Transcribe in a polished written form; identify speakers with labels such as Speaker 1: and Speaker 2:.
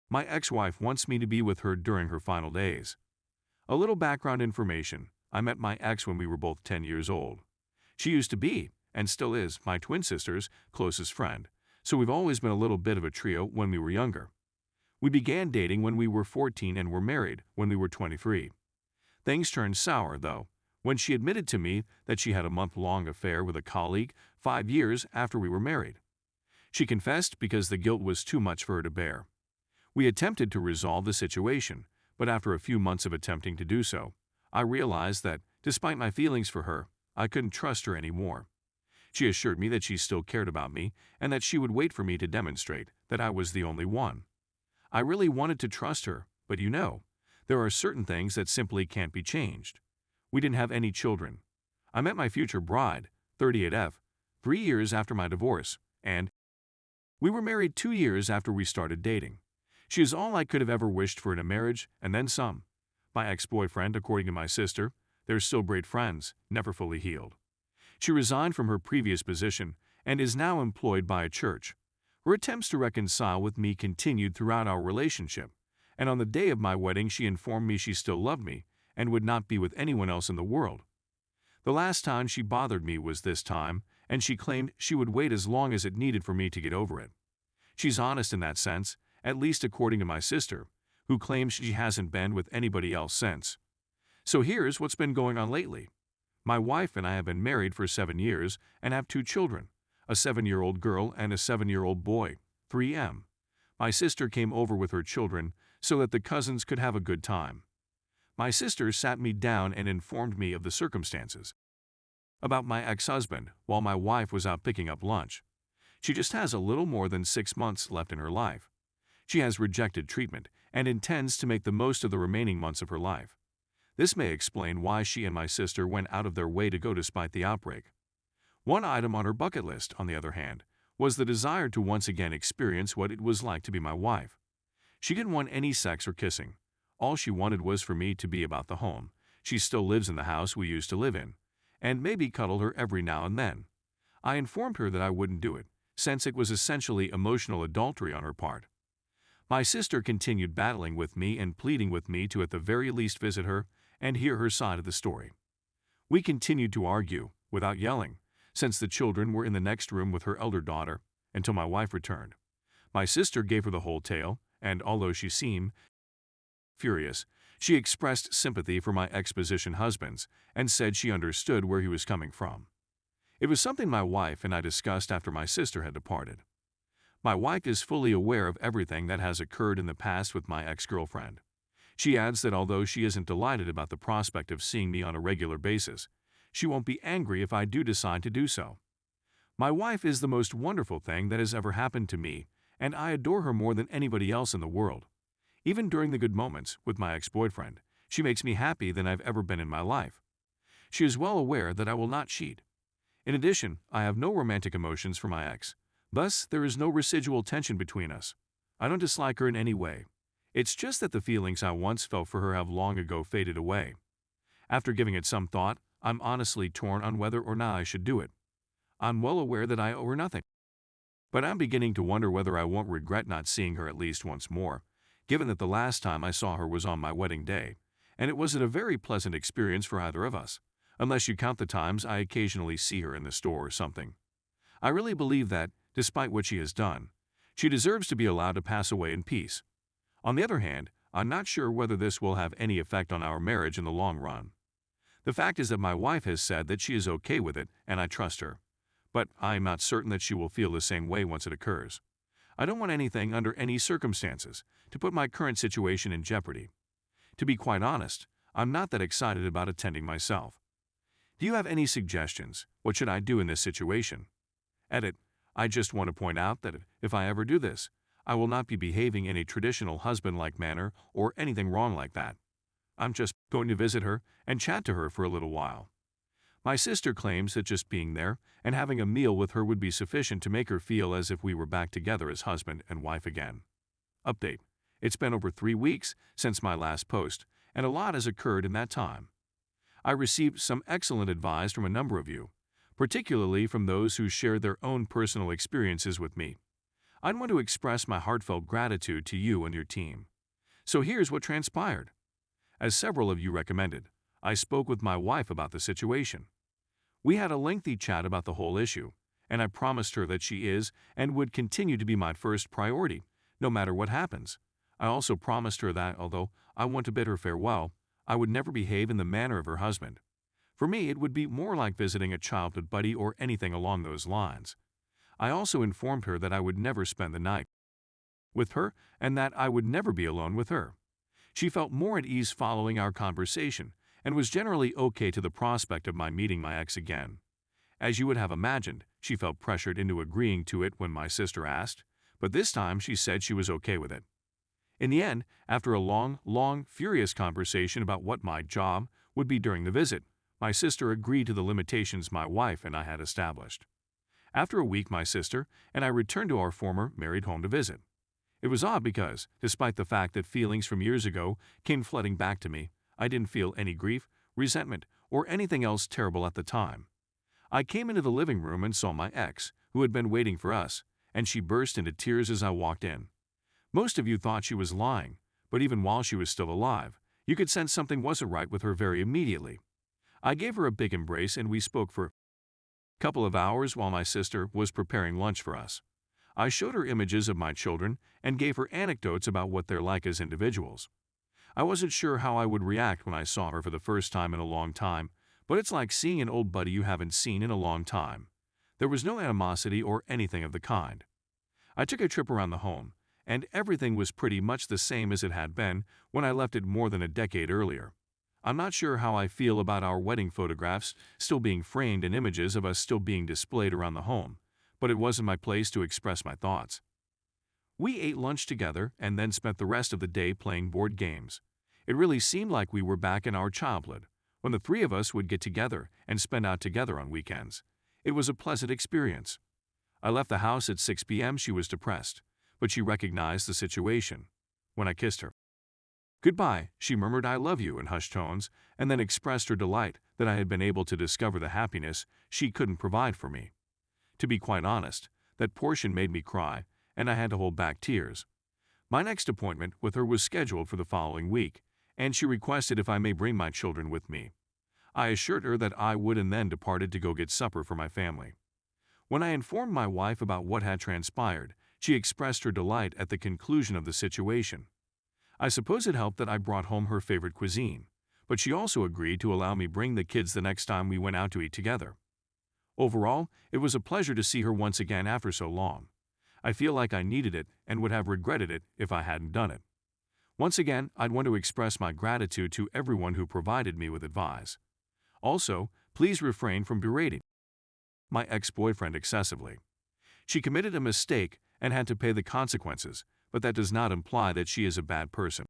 Speaker 1: My ex-wife wants me to be with her during her final days. A little background information. I met my ex when we were both 10 years old. She used to be, and still is, my twin sister's closest friend, so we've always been a little bit of a trio when we were younger. We began dating when we were 14 and were married when we were 23. Things turned sour, though, when she admitted to me that she had a month-long affair with a colleague 5 years after we were married. She confessed because the guilt was too much for her to bear. We attempted to resolve the situation, but after a few months of attempting to do so, I realized that, despite my feelings for her, I couldn't trust her anymore. She assured me that she still cared about me and that she would wait for me to demonstrate that I was the only one. I really wanted to trust her, but there are certain things that simply can't be changed. We didn't have any children. I met my future bride, 38F, 3 years after my divorce, and we were married 2 years after we started dating. She is all I could have ever wished for in a marriage, and then some. My ex-boyfriend, according to my sister, they're still great friends, never fully healed. She resigned from her previous position and is now employed by a church. Her attempts to reconcile with me continued throughout our relationship, and on the day of my wedding she informed me she still loved me and would not be with anyone else in the world. The last time she bothered me was this time, and she claimed she would wait as long as it needed for me to get over it. She's honest in that sense, at least according to my sister, who claims she hasn't been with anybody else since. So here's what's been going on lately. My wife and I have been married for 7 years and have 2 children, a 7-year-old girl and a 7-year-old boy, 3M. My sister came over with her children so that the cousins could have a good time. My sister sat me down and informed me of the circumstances about my ex-husband while my wife was out picking up lunch. She just has a little more than 6 months left in her life. She has rejected treatment and intends to make the most of the remaining months of her life. This may explain why she and my sister went out of their way to go despite the outbreak. One item on her bucket list, on the other hand, was the desire to once again experience what it was like to be my wife. She didn't want any sex or kissing. All she wanted was for me to be about the home. She still lives in the house we used to live in, and maybe cuddle her every now and then. I informed her that I wouldn't do it, since it was essentially emotional adultery on her part. My sister continued battling with me and pleading with me to at the very least visit her and hear her side of the story. We continued to argue, without yelling, since the children were in the next room with her elder daughter, until my wife returned. My sister gave her the whole tale, and although she seemed furious, she expressed sympathy for my exposition husbands and said she understood where he was coming from. It was something my wife and I discussed after my sister had departed. My wife is fully aware of everything that has occurred in the past with my ex-girlfriend. She adds that although she isn't delighted about the prospect of seeing me on a regular basis, she won't be angry if I do decide to do so. My wife is the most wonderful thing that has ever happened to me, and I adore her more than anybody else in the world. Even during the good moments with my ex-boyfriend, she makes me happy than I've ever been in my life. She is well aware that I will not cheat. In addition, I have no romantic emotions for my ex. Thus, there is no residual tension between us. I don't dislike her in any way. It's just that the feelings I once felt for her have long ago faded away. After giving it some thought, I'm honestly torn on whether or not I should do it. I'm well aware that I owe her nothing. But I'm beginning to wonder whether I won't regret not seeing her at least once more, given that the last time I saw her was on my wedding day, and it wasn't a very pleasant experience for either of us, unless you count the times I occasionally see her in the store or something. I really believe that, despite what she has done, she deserves to be allowed to pass away in peace. On the other hand, I'm not sure whether this will have any effect on our marriage in the long run. The fact is that my wife has said that she is okay with it, and I trust her. But I am not certain that she will feel the same way once it occurs. I don't want anything under any circumstances to put my current situation in jeopardy. To be quite honest, I'm not that excited about attending myself. Do you have any suggestions? What should I do in this situation? Edit. I just want to point out that if I ever do this, I will not be behaving in a traditional husband-like manner or anything wrong like that. I'm just going to visit her and chat to her for a little while. My sister claims that just being there and having a meal with her would be sufficient to make her feel as if we were back together as husband and wife again. Update. It's been over 3 weeks since my last post, and a lot has occurred in that time. I received some excellent advice from a number of you, particularly from those who shared their own personal experiences with me. I'd want to express my heartfelt gratitude to you and your team. So here's what transpired. As several of you recommended, I spoke with my wife about the situation. We had a lengthy chat about the whole issue, and I promised her that she is and would continue to be my first priority, no matter what happens. I also promised her that, although I want to bid her farewell, I would never behave in the manner of her husband. For me, it would be more like visiting a childhood buddy or anything along those lines. I also informed her that I would never spend the night with her and that I would never be alone with her. She felt more at ease following our conversation and was generally okay to the prospect of my meeting my ex again. As you would have imagined, she felt pressured into agreeing to it when my sister asked, but this time she said she was okay with it. In the end, after a long, furious conversation about what my job would be during the visit, my sister agreed to the limitations my wife and I had established. After a week, my sister and I returned to our former married home to visit. It was odd because, despite the fact that feelings from years ago came flooding back to me, I didn't feel any grief, resentment, or anything else terrible at the time. I came into the living room and saw my ex, who had been waiting for us, and she burst into tears as I walked in. Most of you thought she was lying, but even while she was still alive, you could sense something wasn't right with her very immediately. I gave her a big embrace and we spoke for a couple of hours while my sister was preparing lunch for us. I showed her images of my children and gave her anecdotes about what they're like as individuals. I wasn't sure how I would react when I saw her for the first time in a long time, but it's like seeing an old buddy you haven't seen in a long time. There was no animosity or anything of the kind. I took a trip around the home, and everything was pretty much the same as it had been when I left it more than a decade earlier. I'm not sure how I feel about our wedding photographs still being framed and images of us still being displayed around the home, but it wasn't my place to express my thoughts. We ate lunch together and then spent the rest of the day playing board games. It really seemed like we were back in our childhood, when the three of us would get together and spend out together on weekends. It was a pleasant experience. I left the house at 6 p.m. She was depressed, but she recognized the situation. When I kissed her goodbye, she murmured "I love you" in hushed tones and then expressed her delight that I had been able to discover the happiness she couldn't provide for me. To be quite honest, that portion made me cry, and I had to hold back tears. My next appointment with her was scheduled for the following week, and she requested if I may bring my children with me. I assured her that I would and then departed to go get supper for my family. When I informed my wife about what had transpired, she expressed her delight at the conclusion of the situation. I suppose it helped that I brought home her favorite cuisine, but she also agreed to allow me bring the kids the next time we went out to eat together. Overall, it was a pleasure to see her once again after so long. I feel like I needed it and would have regretted it if I hadn't done it. Once again, I'd want to express my gratitude to everyone who provided me with advice. Also, please refrain from berating my ex-boyfriend excessively. She committed a mistake and had to pay the consequences, but that does not imply that she is a bad person.